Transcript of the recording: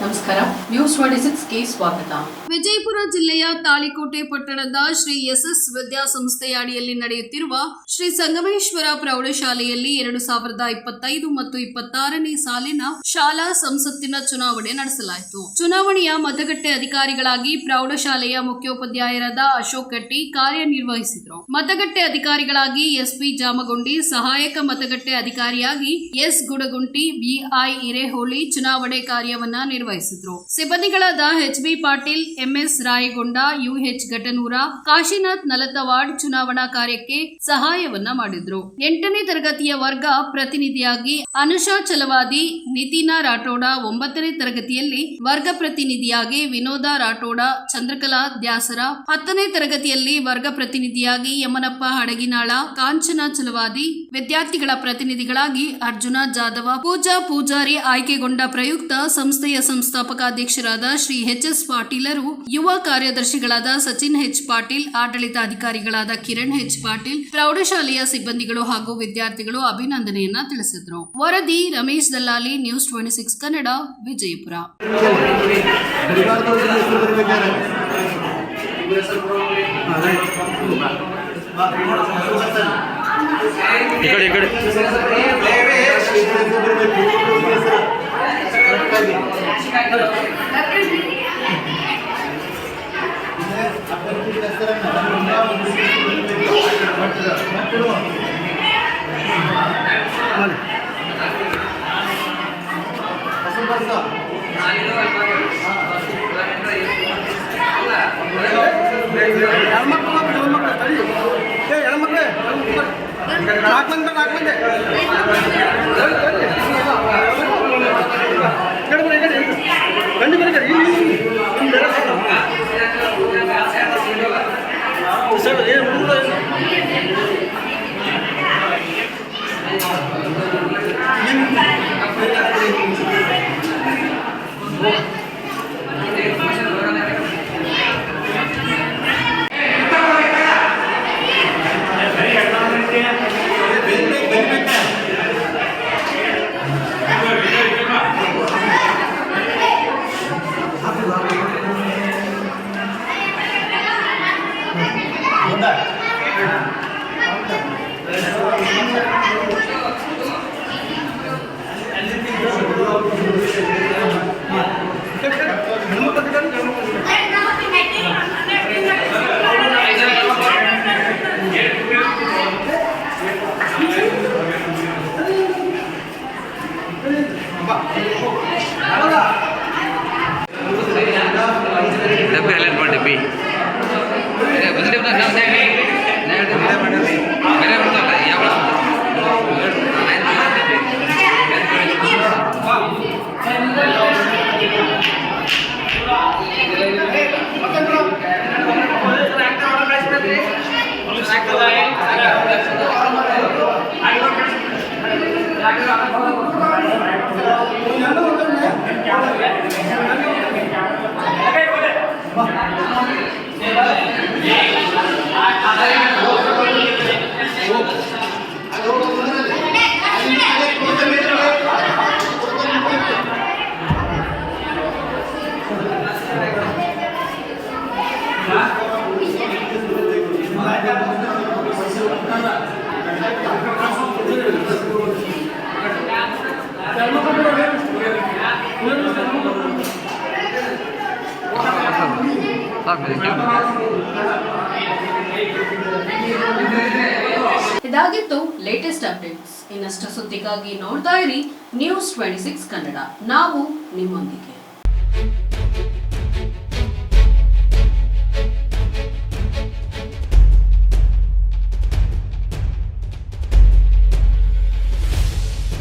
ನಮಸ್ಕಾರ, ನ್ಯೂಸ್ 26ಗೆ ಸ್ವಾಗತ. ವಿಜಯಪುರ ಜಿಲ್ಲೆಯ ತಾಳಿಕೋಟೆ ಪಟ್ಟಣದ ಶ್ರೀ ಎಸ್ಎಸ್ ವಿದ್ಯಾಸಂಸ್ಥೆಯ ಅಡಿಯಲ್ಲಿ ನಡೆಯುತ್ತಿರುವ ಶ್ರೀ ಸಂಗಮೇಶ್ವರ ಪ್ರೌಢಶಾಲೆಯಲ್ಲಿ 2025 ಮತ್ತು 26ನೇ ಸಾಲಿನ ಶಾಲಾ ಸಂಸತ್ತಿನ ಚುನಾವಣೆ ನಡೆಸಲಾಯಿತು. ಚುನಾವಣೆಯ ಮತಗಟ್ಟೆ ಅಧಿಕಾರಿಗಳಾಗಿ ಪ್ರೌಢಶಾಲೆಯ ಮುಖ್ಯೋಪಾಧ್ಯಾಯರಾದ ಅಶೋಕ್ ಕಟ್ಟಿ ಕಾರ್ಯನಿರ್ವಹಿಸಿದರು. ಮತಗಟ್ಟೆ ಅಧಿಕಾರಿಗಳಾಗಿ ಎಸ್ಪಿ ಜಾಮಗೊಂಡಿ, ಸಹಾಯಕ ಮತಗಟ್ಟೆ ಅಧಿಕಾರಿಯಾಗಿ ಎಸ್ ಗುಡಗುಂಟಿ, ಬಿಐ ಹಿರೇಹೊಳಿ ಚುನಾವಣೆ ಕಾರ್ಯವನ್ನ ನಿರ್ವಹಿಸಿದ್ರು. ಸಿಬ್ಬಂದಿಗಳಾದ HB Patil, MS Rayagonda, UH Ghatanur, Kashinath Nalatwad ಚುನಾವಣಾ ಕಾರ್ಯಕ್ಕೆ ಸಹಾಯವನ್ನ ಮಾಡಿದ್ರು. 8ನೇ ತರಗತಿಯ ವರ್ಗ ಪ್ರತಿನಿಧಿಯಾಗಿ ಅನುಷಾ ಚಲವಾದಿ, ನಿತಿನ ರಾಠೋಡ, 9ನೇ ತರಗತಿಯಲ್ಲಿ ವರ್ಗ ಪ್ರತಿನಿಧಿಯಾಗಿ ವಿನೋದ ರಾಠೋಡ, ಚಂದ್ರಕಲಾ ದ್ಯಾಸರ, 10ನೇ ತರಗತಿಯಲ್ಲಿ ವರ್ಗ ಪ್ರತಿನಿಧಿಯಾಗಿ ಯಮನಪ್ಪ ಹಡಗಿನಾಳ, ಕಾಂಚನ ಚಲವಾದಿ, ವಿದ್ಯಾರ್ಥಿಗಳ ಪ್ರತಿನಿಧಿಗಳಾಗಿ ಅರ್ಜುನ ಜಾಧವ, ಪೂಜಾ ಪೂಜಾರಿ ಆಯ್ಕೆಗೊಂಡ ಪ್ರಯುಕ್ತ ಸಂಸ್ಥೆಯ ಸಂಸ್ಥಾಪಕ ಅಧ್ಯಕ್ಷರಾದ ಶ್ರೀ ಎಚ್.ಎಸ್. ಪಾಟೀಲರು, ಯುವ ಕಾರ್ಯದರ್ಶಿಗಳಾದ ಸಚಿನ್ ಎಚ್. ಪಾಟೀಲ್, ಆಡಳಿತಾಧಿಕಾರಿಗಳಾದ ಕಿರಣ್ ಎಚ್. ಪಾಟೀಲ್, ಪ್ರೌಢಶಾಲೆಯ ಸಿಬ್ಬಂದಿಗಳು ಹಾಗೂ ವಿದ್ಯಾರ್ಥಿಗಳು ಅಭಿನಂದನೆಯನ್ನ ತಿಳಿಸಿದರು. ವರದಿ ರಮೇಶ್ ದಲ್ಲಾಲಿ, ನ್ಯೂಸ್ 26 ಕನ್ನಡ, ವಿಜಯಪುರ. ಇದಾಗಿತ್ತು ಲೇಟೆಸ್ಟ್ ಅಪ್ಡೇಟ್ಸ್. ಇನ್ನಷ್ಟು ಸುದ್ದಿಗಾಗಿ ನೋಡ್ತಾ ಇರಿ ನ್ಯೂಸ್ 26 ಕನ್ನಡ. ನಾವು ನಿಮ್ಮೊಂದಿಗೆ.